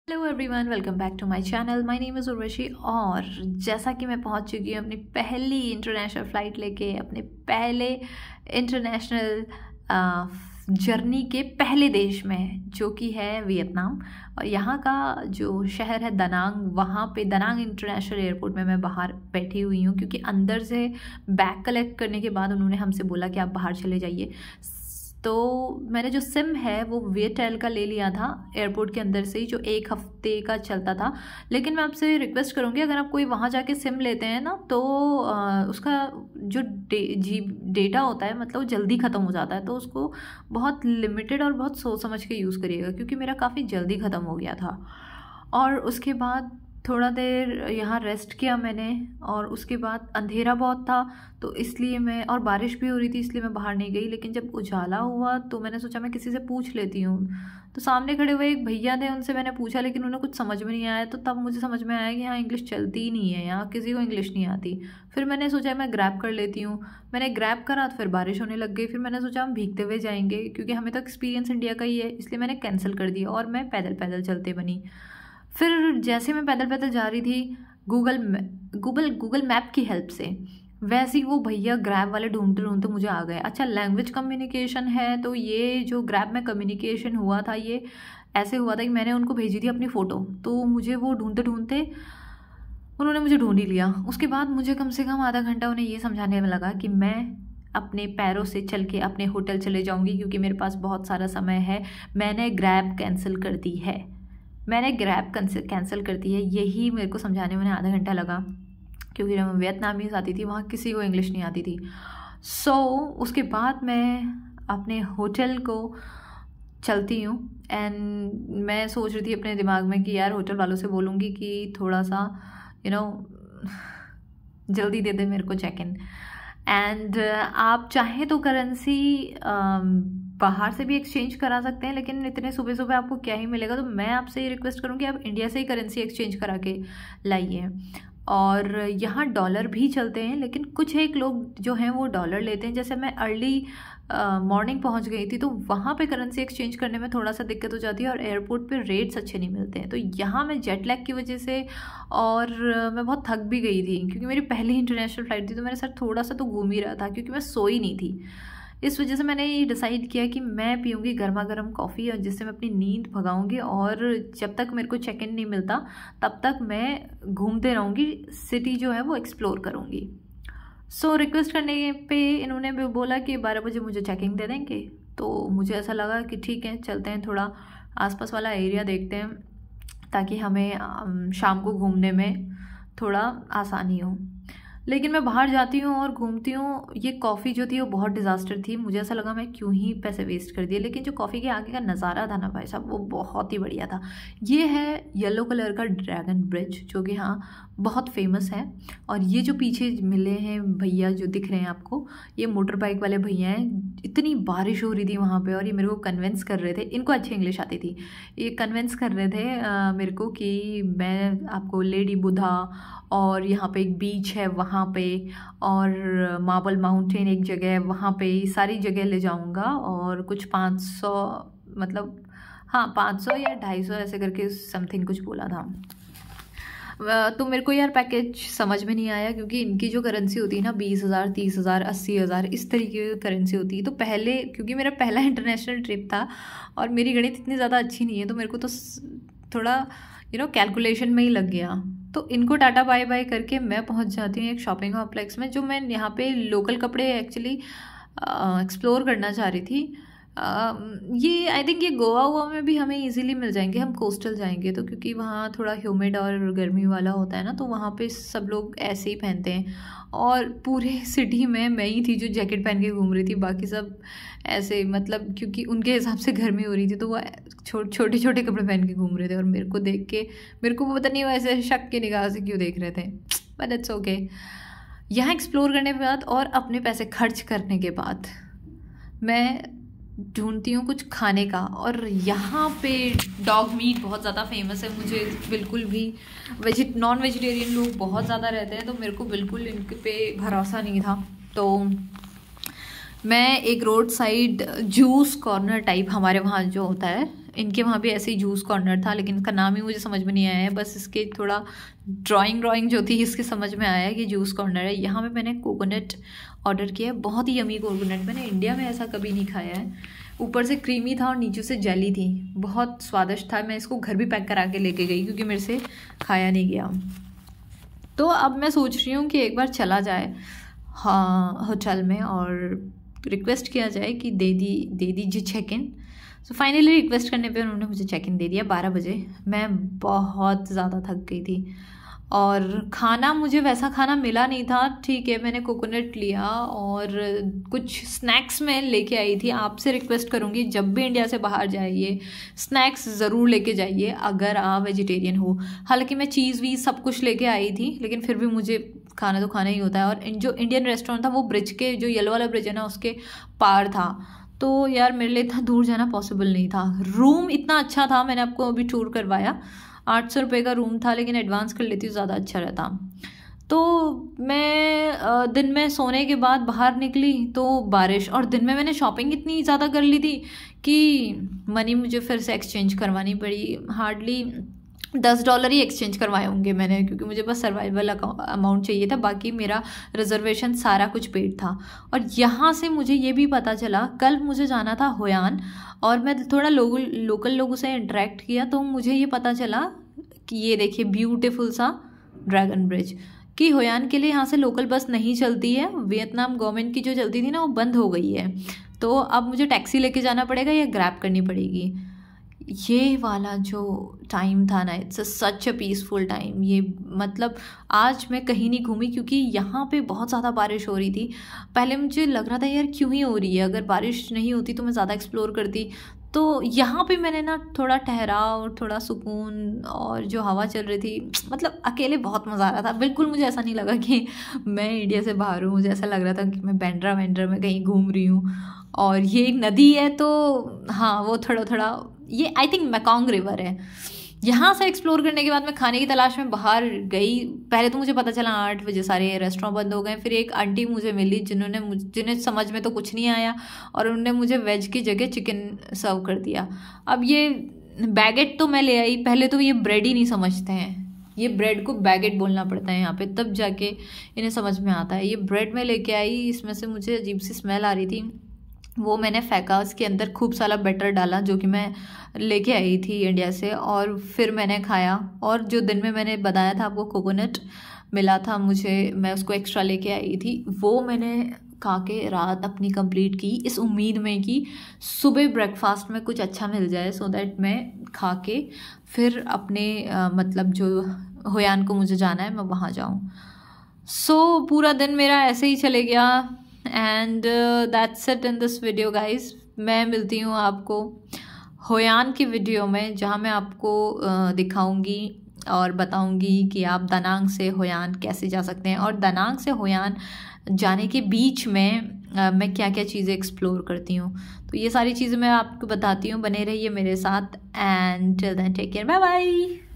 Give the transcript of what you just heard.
Hello everyone, welcome back to my channel. My name is Urvashi और जैसा कि मैं पहुंच चुकी हूँ अपनी पहली इंटरनेशनल फ़्लाइट लेके अपने पहले इंटरनेशनल जर्नी के पहले देश में, जो कि है वियतनाम। और यहाँ का जो शहर है दनांग, वहाँ पे दनांग इंटरनेशनल एयरपोर्ट में मैं बाहर बैठी हुई हूँ, क्योंकि अंदर से बैग कलेक्ट करने के बाद उन्होंने हमसे बोला कि आप बाहर चले जाइए। तो मैंने जो सिम है वो वियटेल का ले लिया था एयरपोर्ट के अंदर से ही, जो 1 हफ्ते का चलता था। लेकिन मैं आपसे रिक्वेस्ट करूँगी, अगर आप कोई वहाँ जाके सिम लेते हैं ना, तो उसका जो डेटा होता है, मतलब जल्दी ख़त्म हो जाता है। तो उसको बहुत लिमिटेड और बहुत सोच समझ के यूज़ करिएगा, क्योंकि मेरा काफ़ी जल्दी ख़त्म हो गया था। और उसके बाद थोड़ा देर यहाँ रेस्ट किया मैंने, और उसके बाद अंधेरा बहुत था तो इसलिए मैं, और बारिश भी हो रही थी इसलिए मैं बाहर नहीं गई। लेकिन जब उजाला हुआ तो मैंने सोचा मैं किसी से पूछ लेती हूँ। तो सामने खड़े हुए एक भैया थे, उनसे मैंने पूछा, लेकिन उन्हें कुछ समझ में नहीं आया। तो तब मुझे समझ में आया कि यहाँ इंग्लिश चलती ही नहीं है, यहाँ किसी को इंग्लिश नहीं आती। फिर मैंने सोचा मैं ग्रैब कर लेती हूँ। मैंने ग्रैब करा तो फिर बारिश होने लग गई। फिर मैंने सोचा हम भीगते हुए जाएंगे, क्योंकि हमें तो एक्सपीरियंस इंडिया का ही है, इसलिए मैंने कैंसिल कर दिया और मैं पैदल पैदल चलते बनी। फिर जैसे मैं पैदल पैदल जा रही थी गूगल मैप की हेल्प से, वैसे ही वो भैया ग्रैब वाले ढूंढते ढूंढते मुझे आ गए। अच्छा, लैंग्वेज कम्युनिकेशन है, तो ये जो ग्रैब में कम्युनिकेशन हुआ था, ये ऐसे हुआ था कि मैंने उनको भेजी थी अपनी फ़ोटो, तो मुझे वो ढूंढते ढूंढते उन्होंने मुझे ढूंढ ही लिया। उसके बाद मुझे कम से कम आधा घंटा उन्हें ये समझाने में लगा कि मैं अपने पैरों से चल के अपने होटल चले जाऊँगी, क्योंकि मेरे पास बहुत सारा समय है। मैंने ग्रैब कैंसिल कर दी है, मैंने ग्रैब कैंसिल कर दी है। यही मेरे को समझाने में आधा घंटा लगा, क्योंकि मैं वियतनामीज़ आती थी, वहाँ किसी को इंग्लिश नहीं आती थी। उसके बाद मैं अपने होटल को चलती हूँ, एंड मैं सोच रही थी अपने दिमाग में कि यार होटल वालों से बोलूँगी कि थोड़ा सा जल्दी दे दे मेरे को चेक इन। एंड आप चाहें तो करेंसी बाहर से भी एक्सचेंज करा सकते हैं, लेकिन इतने सुबह सुबह आपको क्या ही मिलेगा। तो मैं आपसे ये रिक्वेस्ट करूँगी आप इंडिया से ही करेंसी एक्सचेंज करा के लाइए। और यहाँ डॉलर भी चलते हैं, लेकिन कुछ एक लोग जो हैं वो डॉलर लेते हैं। जैसे मैं अर्ली मॉर्निंग पहुँच गई थी, तो वहाँ पे करेंसी एक्सचेंज करने में थोड़ा सा दिक्कत हो जाती है, और एयरपोर्ट पे रेट्स अच्छे नहीं मिलते हैं। तो यहाँ मैं जेट लैग की वजह से, और मैं बहुत थक भी गई थी, क्योंकि मेरी पहली इंटरनेशनल फ़्लाइट थी, तो मेरे सर थोड़ा सा तो घूम ही रहा था, क्योंकि मैं सोई नहीं थी। इस वजह से मैंने ये डिसाइड किया कि मैं पीऊँगी गर्मा गर्म कॉफ़ी, और जिससे मैं अपनी नींद भगाऊँगी, और जब तक मेरे को चेक इन नहीं मिलता तब तक मैं घूमते रहूँगी, सिटी जो है वो एक्सप्लोर करूँगी। रिक्वेस्ट करने पे इन्होंने भी बोला कि 12 बजे मुझे चेकिंग दे देंगे। तो मुझे ऐसा लगा कि ठीक है, चलते हैं, थोड़ा आसपास वाला एरिया देखते हैं, ताकि हमें शाम को घूमने में थोड़ा आसानी हो। लेकिन मैं बाहर जाती हूँ और घूमती हूँ, ये कॉफ़ी जो थी वो बहुत डिज़ास्टर थी। मुझे ऐसा लगा मैं क्यों ही पैसे वेस्ट कर दिए। लेकिन जो कॉफ़ी के आगे का नज़ारा था ना भाई साहब, वो बहुत ही बढ़िया था। ये है येलो कलर का ड्रैगन ब्रिज, जो कि हाँ बहुत फेमस है। और ये जो पीछे मिले हैं भैया जो दिख रहे हैं आपको, ये मोटर बाइक वाले भैया हैं। इतनी बारिश हो रही थी वहाँ पे, और ये मेरे को कन्विंस कर रहे थे, इनको अच्छी इंग्लिश आती थी, ये कन्विंस कर रहे थे मेरे को कि मैं आपको लेडी बुधा, और यहाँ पे एक बीच है वहाँ पे, और मार्बल माउंटेन एक जगह है वहाँ पे, सारी जगह ले जाऊँगा। और कुछ 500, मतलब हाँ 500 या 250 ऐसे करके समथिंग कुछ बोला था। तो मेरे को यार पैकेज समझ में नहीं आया, क्योंकि इनकी जो करेंसी होती है ना 20,000, 30,000, 80,000 इस तरीके की करेंसी होती है। तो पहले, क्योंकि मेरा पहला इंटरनेशनल ट्रिप था और मेरी गणित इतनी ज़्यादा अच्छी नहीं है, तो मेरे को तो थोड़ा कैलकुलेशन में ही लग गया। तो इनको टाटा बाय बाय करके मैं पहुंच जाती हूँ एक शॉपिंग कॉम्प्लेक्स में, जो मैं यहाँ पे लोकल कपड़े एक्चुअली एक्सप्लोर करना चाह रही थी। ये आई थिंक ये गोवा में भी हमें इजीली मिल जाएंगे, हम कोस्टल जाएंगे तो, क्योंकि वहाँ थोड़ा ह्यूमिड और गर्मी वाला होता है ना, तो वहाँ पे सब लोग ऐसे ही पहनते हैं। और पूरे सिटी में मैं ही थी जो जैकेट पहन के घूम रही थी, बाकी सब ऐसे, मतलब क्योंकि उनके हिसाब से गर्मी हो रही थी, तो वो छोटे छोटे कपड़े पहन के घूम रहे थे। और मेरे को देख के, मेरे को पता नहीं वो ऐसे शक की निगाह से क्यों देख रहे थे, बट इट्स ओके। यहाँ एक्सप्लोर करने के बाद और अपने पैसे खर्च करने के बाद मैं ढूंढती हूँ कुछ खाने का। और यहाँ पे डॉग मीट बहुत ज़्यादा फेमस है। मुझे बिल्कुल भी नॉन वेजिटेरियन लोग बहुत ज़्यादा रहते हैं, तो मेरे को बिल्कुल इनके पे भरोसा नहीं था। तो मैं एक road side juice corner type हमारे वहाँ जो होता है इनके वहाँ भी ऐसे ही जूस कॉर्नर था, लेकिन इसका नाम ही मुझे समझ में नहीं आया है, बस इसके थोड़ा ड्राइंग जो थी इसके समझ में आया कि जूस कॉर्नर है। यहाँ पे मैंने कोकोनट ऑर्डर किया है, बहुत ही यमी कोकोनट, मैंने इंडिया में ऐसा कभी नहीं खाया है। ऊपर से क्रीमी था और नीचे से जेली थी, बहुत स्वादिष्ट था। मैं इसको घर भी पैक करा के लेके गई क्योंकि मेरे से खाया नहीं गया। तो अब मैं सोच रही हूँ कि एक बार चला जाए हाँ होटल में और रिक्वेस्ट किया जाए कि दे दीजिए check in. So finally request करने पे उन्होंने मुझे चेक इन दे दिया 12 बजे। मैं बहुत ज़्यादा थक गई थी और खाना मुझे वैसा खाना मिला नहीं था। ठीक है, मैंने कोकोनट लिया और कुछ स्नैक्स मैं लेके आई थी। आपसे रिक्वेस्ट करूँगी जब भी इंडिया से बाहर जाइए स्नैक्स ज़रूर लेके जाइए अगर आप वेजिटेरियन हो। हालांकि मैं चीज़ वीज़ सब कुछ लेके आई थी, लेकिन फिर भी मुझे खाना तो खाना ही होता है। और जो इंडियन रेस्टोरेंट था वो ब्रिज के, जो येलो वाला ब्रिज है ना, उसके पार था। तो यार मेरे लिए इतना दूर जाना पॉसिबल नहीं था। रूम इतना अच्छा था, मैंने आपको अभी टूर करवाया, 800 रुपये का रूम था, लेकिन एडवांस कर लेती तो ज़्यादा अच्छा रहता। तो मैं दिन में सोने के बाद बाहर निकली तो बारिश, और दिन में मैंने शॉपिंग इतनी ज़्यादा कर ली थी कि मनी मुझे फिर से एक्सचेंज करवानी पड़ी। हार्डली $10 ही एक्सचेंज करवाए होंगे मैंने, क्योंकि मुझे बस सर्वाइवल अमाउंट चाहिए था, बाकी मेरा रिजर्वेशन सारा कुछ पेड था। और यहाँ से मुझे ये भी पता चला, कल मुझे जाना था होयान और मैं थोड़ा लोकल लोगों से इंटरेक्ट किया तो मुझे ये पता चला कि ये देखिए ब्यूटीफुल सा ड्रैगन ब्रिज, कि होयान के लिए यहाँ से लोकल बस नहीं चलती है। वियतनाम गवर्नमेंट की जो चलती थी ना वो बंद हो गई है, तो अब मुझे टैक्सी लेके जाना पड़ेगा या ग्रैब करनी पड़ेगी। ये वाला जो टाइम था ना, it's such a peaceful time. ये मतलब आज मैं कहीं नहीं घूमी क्योंकि यहाँ पे बहुत ज़्यादा बारिश हो रही थी। पहले मुझे लग रहा था यार क्यों ही हो रही है, अगर बारिश नहीं होती तो मैं ज़्यादा एक्सप्लोर करती। तो यहाँ पे मैंने ना थोड़ा ठहराव और थोड़ा सुकून और जो हवा चल रही थी, मतलब अकेले बहुत मज़ा आ रहा था। बिल्कुल मुझे ऐसा नहीं लगा कि मैं इंडिया से बाहर हूँ, मुझे ऐसा लग रहा था कि मैं बैंड्रा में कहीं घूम रही हूँ। और ये एक नदी है तो हाँ वो थोड़ा ये आई थिंक मेकोंग रिवर है। यहाँ से एक्सप्लोर करने के बाद मैं खाने की तलाश में बाहर गई। पहले तो मुझे पता चला 8 बजे सारे रेस्टोरेंट बंद हो गए। फिर एक आंटी मुझे मिली जिन्हें समझ में तो कुछ नहीं आया और उन्होंने मुझे वेज की जगह चिकन सर्व कर दिया। अब ये बैगेट तो मैं ले आई, पहले तो ये ब्रेड ही नहीं समझते हैं, ये ब्रेड को बैगेट बोलना पड़ता है यहाँ पे, तब जाके इन्हें समझ में आता है। ये ब्रेड में लेके आई, इसमें से मुझे अजीब सी स्मेल आ रही थी, वो मैंने फेंका। उसके अंदर खूब सारा बटर डाला जो कि मैं लेके आई थी इंडिया से, और फिर मैंने खाया। और जो दिन में मैंने बताया था आपको कोकोनट मिला था मुझे, मैं उसको एक्स्ट्रा लेके आई थी, वो मैंने खा के रात अपनी कंप्लीट की इस उम्मीद में कि सुबह ब्रेकफास्ट में कुछ अच्छा मिल जाए, सो दैट मैं खा के फिर अपने मतलब जो होयान को मुझे जाना है मैं वहाँ जाऊँ। सो पूरा दिन मेरा ऐसे ही चले गया। And that's it in this video guys. मैं मिलती हूँ आपको होयान की वीडियो में, जहाँ मैं आपको दिखाऊंगी और बताऊंगी कि आप दानांग से होयान कैसे जा सकते हैं, और दानांग से होयान जाने के बीच में मैं क्या क्या चीज़ें एक्सप्लोर करती हूँ। तो ये सारी चीज़ें मैं आपको बताती हूँ, बने रहिए मेरे साथ। And till then take care, bye bye.